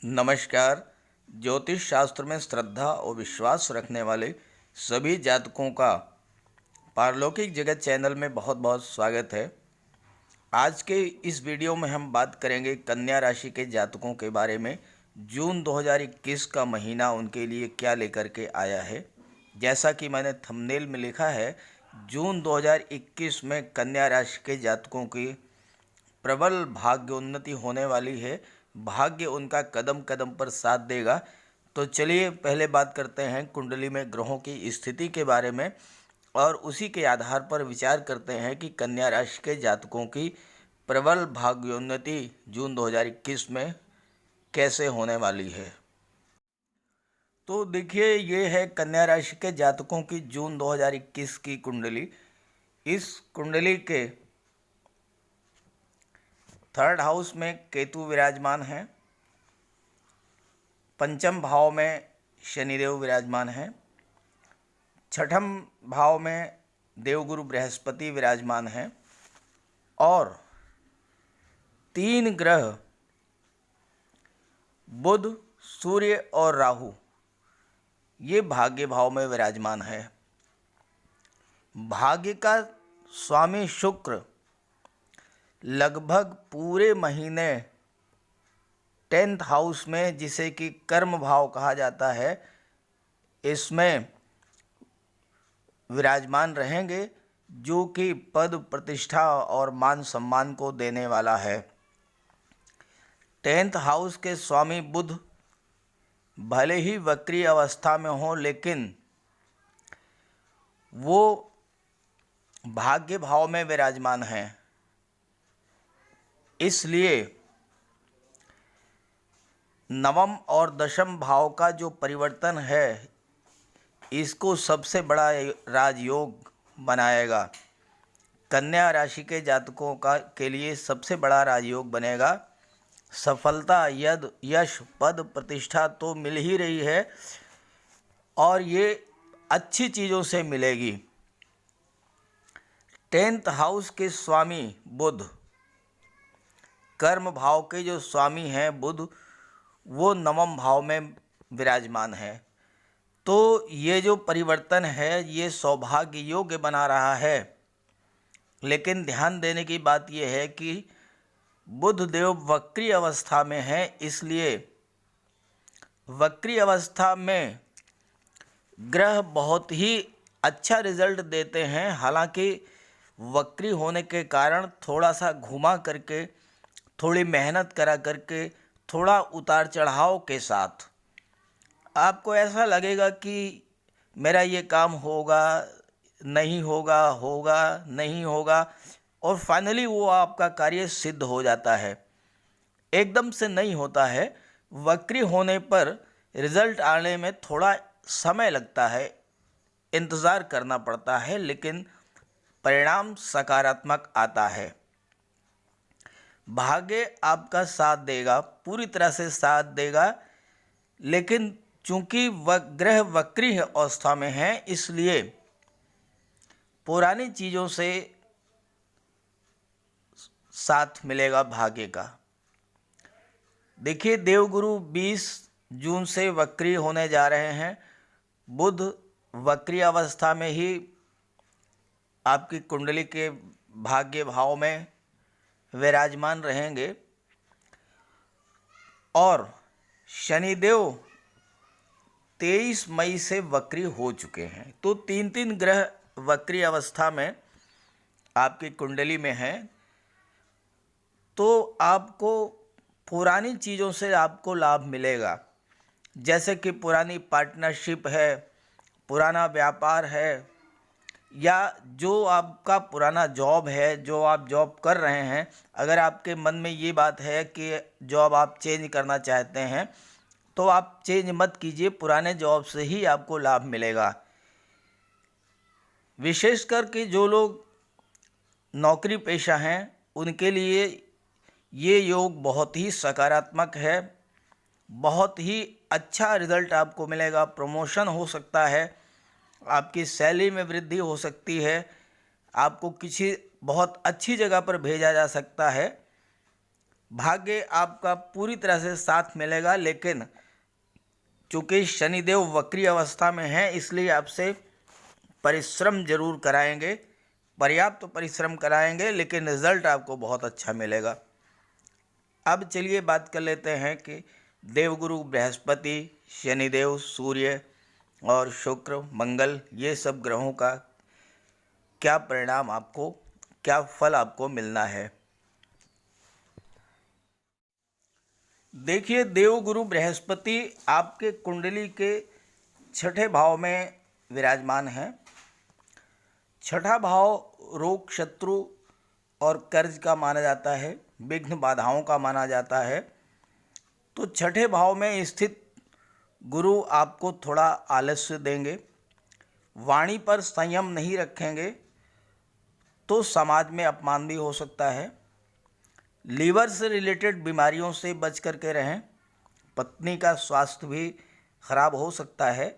नमस्कार। ज्योतिष शास्त्र में श्रद्धा और विश्वास रखने वाले सभी जातकों का पारलौकिक जगत चैनल में बहुत बहुत स्वागत है। आज के इस वीडियो में हम बात करेंगे कन्या राशि के जातकों के बारे में। जून 2021 का महीना उनके लिए क्या लेकर के आया है। जैसा कि मैंने थंबनेल में लिखा है, जून 2021 में कन्या राशि के जातकों की प्रबल भाग्योन्नति होने वाली है। भाग्य उनका कदम कदम पर साथ देगा। तो चलिए पहले बात करते हैं कुंडली में ग्रहों की स्थिति के बारे में और उसी के आधार पर विचार करते हैं कि कन्या राशि के जातकों की प्रबल भाग्योन्नति जून 2021 में कैसे होने वाली है। तो देखिए, ये है कन्या राशि के जातकों की जून 2021 की कुंडली। इस कुंडली के थर्ड हाउस में केतु विराजमान है, पंचम भाव में शनिदेव विराजमान है, छठम भाव में देवगुरु बृहस्पति विराजमान है और तीन ग्रह बुध, सूर्य और राहु ये भाग्य भाव में विराजमान है। भाग्य का स्वामी शुक्र लगभग पूरे महीने 10th हाउस में, जिसे कि कर्म भाव कहा जाता है, इसमें विराजमान रहेंगे, जो कि पद प्रतिष्ठा और मान सम्मान को देने वाला है। 10th हाउस के स्वामी बुध भले ही वक्री अवस्था में हो, लेकिन वो भाग्य भाव में विराजमान है। इसलिए नवम और दशम भाव का जो परिवर्तन है, इसको सबसे बड़ा राजयोग बनाएगा। कन्या राशि के जातकों के लिए सबसे बड़ा राजयोग बनेगा। सफलता, यश, पद, प्रतिष्ठा तो मिल ही रही है और ये अच्छी चीज़ों से मिलेगी। 10th हाउस के स्वामी बुध, कर्म भाव के जो स्वामी हैं बुध, वो नवम भाव में विराजमान है। तो ये जो परिवर्तन है, ये सौभाग्य योग्य बना रहा है। लेकिन ध्यान देने की बात यह है कि बुध देव वक्री अवस्था में है, इसलिए वक्री अवस्था में ग्रह बहुत ही अच्छा रिजल्ट देते हैं। हालांकि वक्री होने के कारण थोड़ा सा घुमा करके, थोड़ी मेहनत करा करके, थोड़ा उतार चढ़ाव के साथ आपको ऐसा लगेगा कि मेरा ये काम होगा, नहीं होगा, होगा, नहीं होगा, और फाइनली वो आपका कार्य सिद्ध हो जाता है। एकदम से नहीं होता है। वक्री होने पर रिजल्ट आने में थोड़ा समय लगता है, इंतज़ार करना पड़ता है, लेकिन परिणाम सकारात्मक आता है। भाग्य आपका साथ देगा, पूरी तरह से साथ देगा, लेकिन चूंकि ग्रह वक्री अवस्था में है, इसलिए पुरानी चीज़ों से साथ मिलेगा भाग्य का। देखिए, देवगुरु 20 जून से वक्री होने जा रहे हैं। बुध वक्री अवस्था में ही आपकी कुंडली के भाग्य भाव में विराजमान रहेंगे और शनिदेव 23 मई से वक्री हो चुके हैं। तो तीन ग्रह वक्री अवस्था में आपकी कुंडली में हैं। तो आपको पुरानी चीज़ों से आपको लाभ मिलेगा, जैसे कि पुरानी पार्टनरशिप है, पुराना व्यापार है, या जो आपका पुराना जॉब है, जो आप जॉब कर रहे हैं। अगर आपके मन में ये बात है कि जॉब आप चेंज करना चाहते हैं, तो आप चेंज मत कीजिए, पुराने जॉब से ही आपको लाभ मिलेगा। विशेषकर कि जो लोग नौकरी पेशा हैं, उनके लिए ये योग बहुत ही सकारात्मक है। बहुत ही अच्छा रिजल्ट आपको मिलेगा। प्रमोशन हो सकता है, आपकी सैलरी में वृद्धि हो सकती है, आपको किसी बहुत अच्छी जगह पर भेजा जा सकता है। भाग्य आपका पूरी तरह से साथ मिलेगा, लेकिन चूँकि शनिदेव वक्री अवस्था में हैं इसलिए आपसे परिश्रम जरूर कराएंगे, पर्याप्त परिश्रम कराएंगे, लेकिन रिजल्ट आपको बहुत अच्छा मिलेगा। अब चलिए बात कर लेते हैं कि देवगुरु बृहस्पति, शनिदेव, सूर्य और शुक्र, मंगल, ये सब ग्रहों का क्या परिणाम आपको, क्या फल आपको मिलना है। देखिए, देवगुरु बृहस्पति आपके कुंडली के छठे भाव में विराजमान हैं। छठा भाव रोग, शत्रु और कर्ज का माना जाता है, विघ्न बाधाओं का माना जाता है। तो छठे भाव में स्थित गुरु आपको थोड़ा आलस्य देंगे, वाणी पर संयम नहीं रखेंगे तो समाज में अपमान भी हो सकता है। लीवर से रिलेटेड बीमारियों से बच कर के रहें, पत्नी का स्वास्थ्य भी खराब हो सकता है।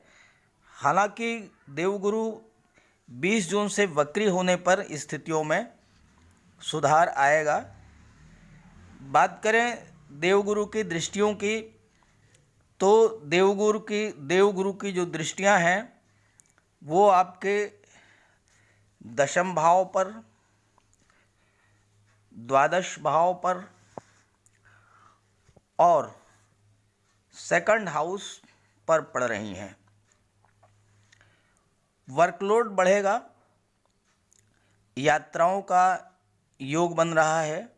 हालांकि देवगुरु 20 जून से वक्री होने पर स्थितियों में सुधार आएगा। बात करें देवगुरु की दृष्टियों की, तो देवगुरु की जो दृष्टियां हैं वो आपके दशम भाव पर, द्वादश भाव पर और सेकंड हाउस पर पड़ रही हैं। वर्कलोड बढ़ेगा, यात्राओं का योग बन रहा है,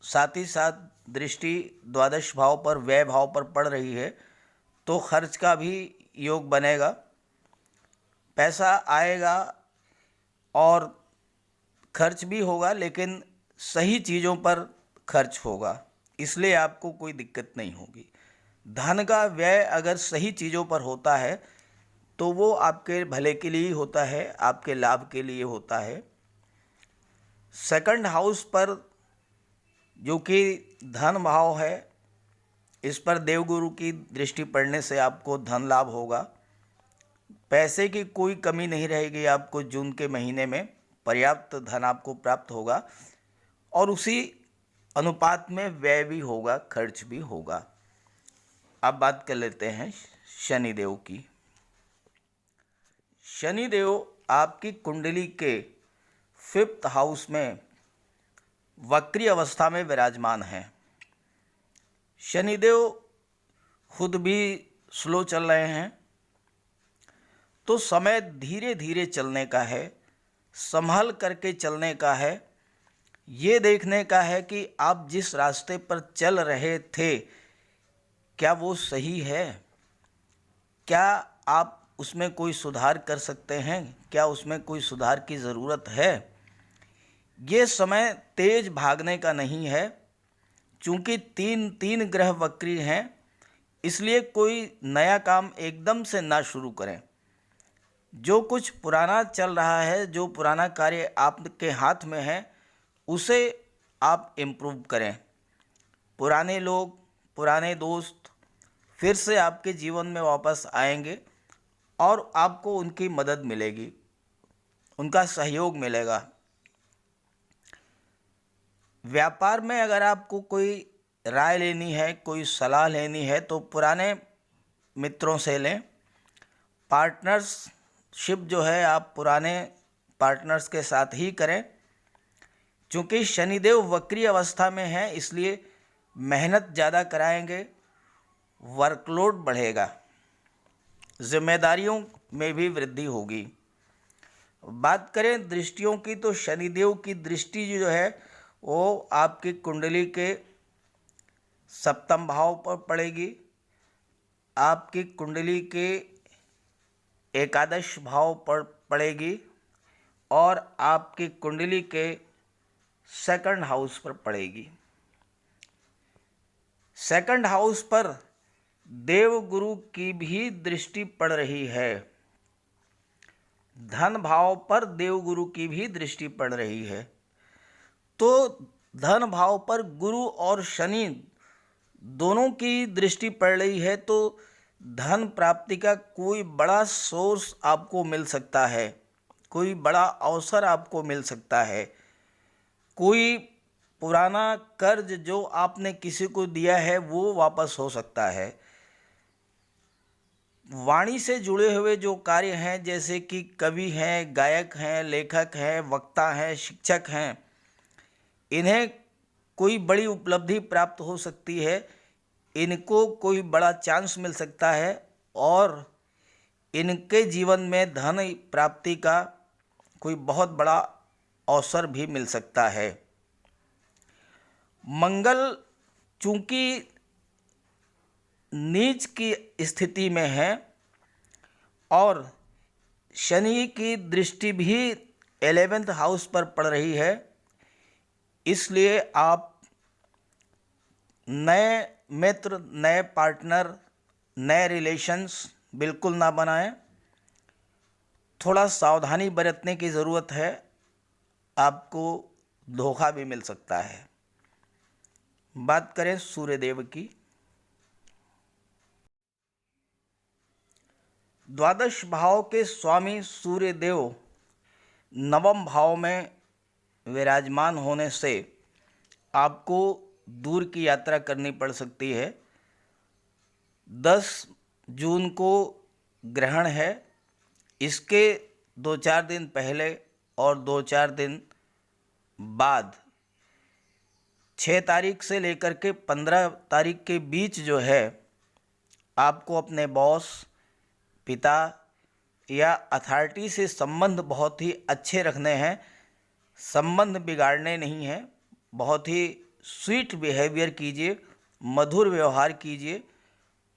साथ ही साथ दृष्टि द्वादश भाव पर, व्यय भाव पर पड़ रही है, तो खर्च का भी योग बनेगा। पैसा आएगा और खर्च भी होगा, लेकिन सही चीज़ों पर खर्च होगा, इसलिए आपको कोई दिक्कत नहीं होगी। धन का व्यय अगर सही चीज़ों पर होता है तो वो आपके भले के लिए ही होता है, आपके लाभ के लिए होता है। सेकंड हाउस पर जो कि धन भाव है, इस पर देवगुरु की दृष्टि पड़ने से आपको धन लाभ होगा। पैसे की कोई कमी नहीं रहेगी, आपको जून के महीने में पर्याप्त धन आपको प्राप्त होगा और उसी अनुपात में व्यय भी होगा, खर्च भी होगा। अब बात कर लेते हैं शनिदेव की। शनिदेव आपकी कुंडली के 5th हाउस में वक्री अवस्था में विराजमान हैं। शनिदेव खुद भी स्लो चल रहे हैं, तो समय धीरे धीरे चलने का है, संभल करके चलने का है। ये देखने का है कि आप जिस रास्ते पर चल रहे थे क्या वो सही है, क्या आप उसमें कोई सुधार कर सकते हैं, क्या उसमें कोई सुधार की ज़रूरत है। ये समय तेज भागने का नहीं है, चूँकि तीन ग्रह वक्री हैं, इसलिए कोई नया काम एकदम से ना शुरू करें। जो कुछ पुराना चल रहा है, जो पुराना कार्य आपके हाथ में है, उसे आप इम्प्रूव करें। पुराने लोग, पुराने दोस्त फिर से आपके जीवन में वापस आएंगे और आपको उनकी मदद मिलेगी, उनका सहयोग मिलेगा। व्यापार में अगर आपको कोई राय लेनी है, कोई सलाह लेनी है, तो पुराने मित्रों से लें। पार्टनरशिप जो है आप पुराने पार्टनर्स के साथ ही करें। चूँकि शनिदेव वक्री अवस्था में है इसलिए मेहनत ज़्यादा कराएंगे, वर्कलोड बढ़ेगा, जिम्मेदारियों में भी वृद्धि होगी। बात करें दृष्टियों की, तो शनिदेव की दृष्टि जो है वो आपकी कुंडली के 7th भाव पर पड़ेगी, आपकी कुंडली के एकादश भाव पर पड़ेगी और आपकी कुंडली के 2nd हाउस पर पड़ेगी। 2nd हाउस पर देवगुरु की भी दृष्टि पड़ रही है, धन भाव पर देवगुरु की भी दृष्टि पड़ रही है। तो धन भाव पर गुरु और शनि दोनों की दृष्टि पड़ रही है, तो धन प्राप्ति का कोई बड़ा सोर्स आपको मिल सकता है, कोई बड़ा अवसर आपको मिल सकता है। कोई पुराना कर्ज जो आपने किसी को दिया है वो वापस हो सकता है। वाणी से जुड़े हुए जो कार्य हैं, जैसे कि कवि हैं, गायक हैं, लेखक हैं, वक्ता हैं, शिक्षक हैं, इन्हें कोई बड़ी उपलब्धि प्राप्त हो सकती है, इनको कोई बड़ा चांस मिल सकता है और इनके जीवन में धन प्राप्ति का कोई बहुत बड़ा अवसर भी मिल सकता है। मंगल चूंकि नीच की स्थिति में है और शनि की दृष्टि भी 11th हाउस पर पड़ रही है, इसलिए आप नए मित्र, नए पार्टनर, नए रिलेशंस बिल्कुल ना बनाएं। थोड़ा सावधानी बरतने की ज़रूरत है, आपको धोखा भी मिल सकता है। बात करें सूर्यदेव की। द्वादश भाव के स्वामी सूर्यदेव नवम भाव में विराजमान होने से आपको दूर की यात्रा करनी पड़ सकती है। 10 जून को ग्रहण है, इसके 2-4 दिन पहले और 2-4 दिन बाद 6 तारीख से लेकर के 15 तारीख के बीच जो है, आपको अपने बॉस, पिता या अथॉरिटी से संबंध बहुत ही अच्छे रखने हैं। संबंध बिगाड़ने नहीं हैं। बहुत ही स्वीट बिहेवियर कीजिए, मधुर व्यवहार कीजिए,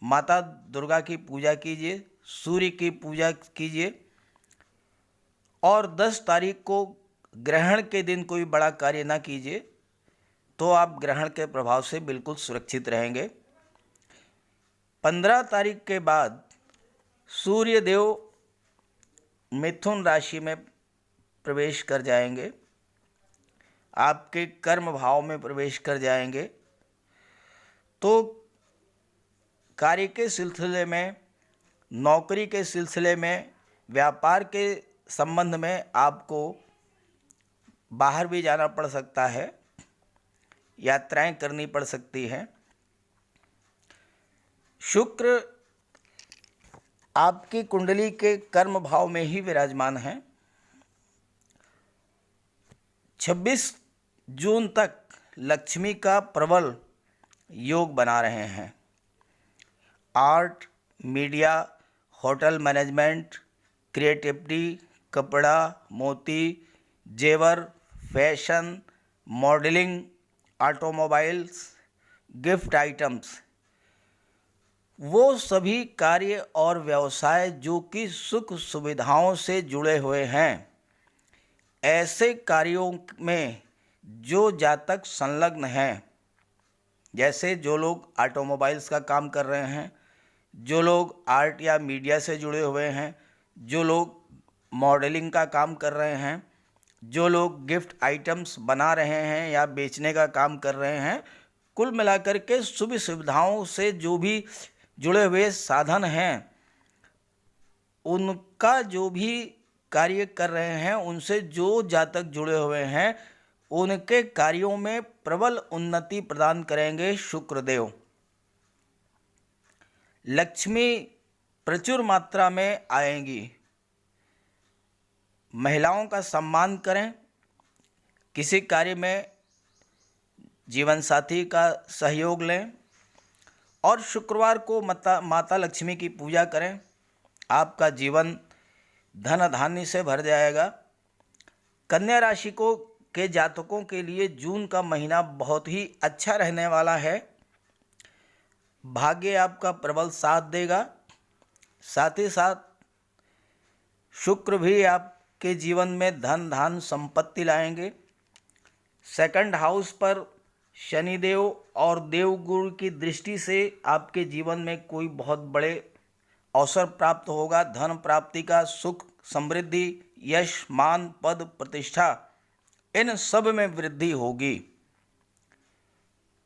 माता दुर्गा की पूजा कीजिए, सूर्य की पूजा कीजिए और 10 तारीख को ग्रहण के दिन कोई बड़ा कार्य ना कीजिए, तो आप ग्रहण के प्रभाव से बिल्कुल सुरक्षित रहेंगे। 15 तारीख के बाद सूर्य देव मिथुन राशि में प्रवेश कर जाएंगे, आपके कर्म भाव में प्रवेश कर जाएंगे। तो कार्य के सिलसिले में, नौकरी के सिलसिले में, व्यापार के संबंध में आपको बाहर भी जाना पड़ सकता है, यात्राएं करनी पड़ सकती हैं। शुक्र आपकी कुंडली के कर्म भाव में ही विराजमान है। 26 जून तक लक्ष्मी का प्रबल योग बना रहे हैं। Art, media, hotel management, creativity, कपड़ा, मोती, जेवर, fashion, modelling, automobiles, gift items, वो सभी कार्य और व्यवसाय जो कि सुख सुविधाओं से जुड़े हुए हैं, ऐसे कार्यों में जो जातक संलग्न हैं, जैसे जो लोग ऑटोमोबाइल्स का काम कर रहे हैं, जो लोग आर्ट या मीडिया से जुड़े हुए हैं, जो लोग मॉडलिंग का काम कर रहे हैं, जो लोग गिफ्ट आइटम्स बना रहे हैं या बेचने का काम कर रहे हैं, कुल मिलाकर के शुभ सुविधाओं से जो भी जुड़े हुए साधन हैं, उनका जो भी कार्य कर रहे हैं, उनसे जो जातक जुड़े हुए हैं, उनके कार्यों में प्रबल उन्नति प्रदान करेंगे शुक्रदेव। लक्ष्मी प्रचुर मात्रा में आएंगी। महिलाओं का सम्मान करें, किसी कार्य में जीवन साथी का सहयोग लें और शुक्रवार को माता लक्ष्मी की पूजा करें। आपका जीवन धन धान्य से भर जाएगा। कन्या राशि के जातकों के लिए जून का महीना बहुत ही अच्छा रहने वाला है। भाग्य आपका प्रबल साथ देगा। साथ ही साथ शुक्र भी आपके जीवन में धन धान संपत्ति लाएंगे। 2nd हाउस पर शनिदेव और देवगुरु की दृष्टि से आपके जीवन में कोई बहुत बड़े अवसर प्राप्त होगा। धन प्राप्ति का, सुख, समृद्धि, यश, मान, पद, प्रतिष्ठा, इन सब में वृद्धि होगी।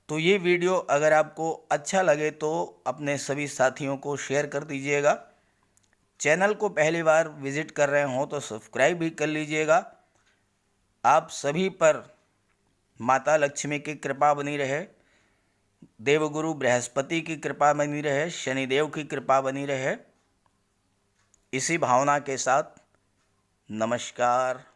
तो ये वीडियो अगर आपको अच्छा लगे तो अपने सभी साथियों को शेयर कर दीजिएगा। चैनल को पहली बार विजिट कर रहे हो तो सब्सक्राइब भी कर लीजिएगा। आप सभी पर माता लक्ष्मी की कृपा बनी रहे, देवगुरु बृहस्पति की कृपा बनी रहे, शनिदेव की कृपा बनी रहे। इसी भावना के साथ नमस्कार।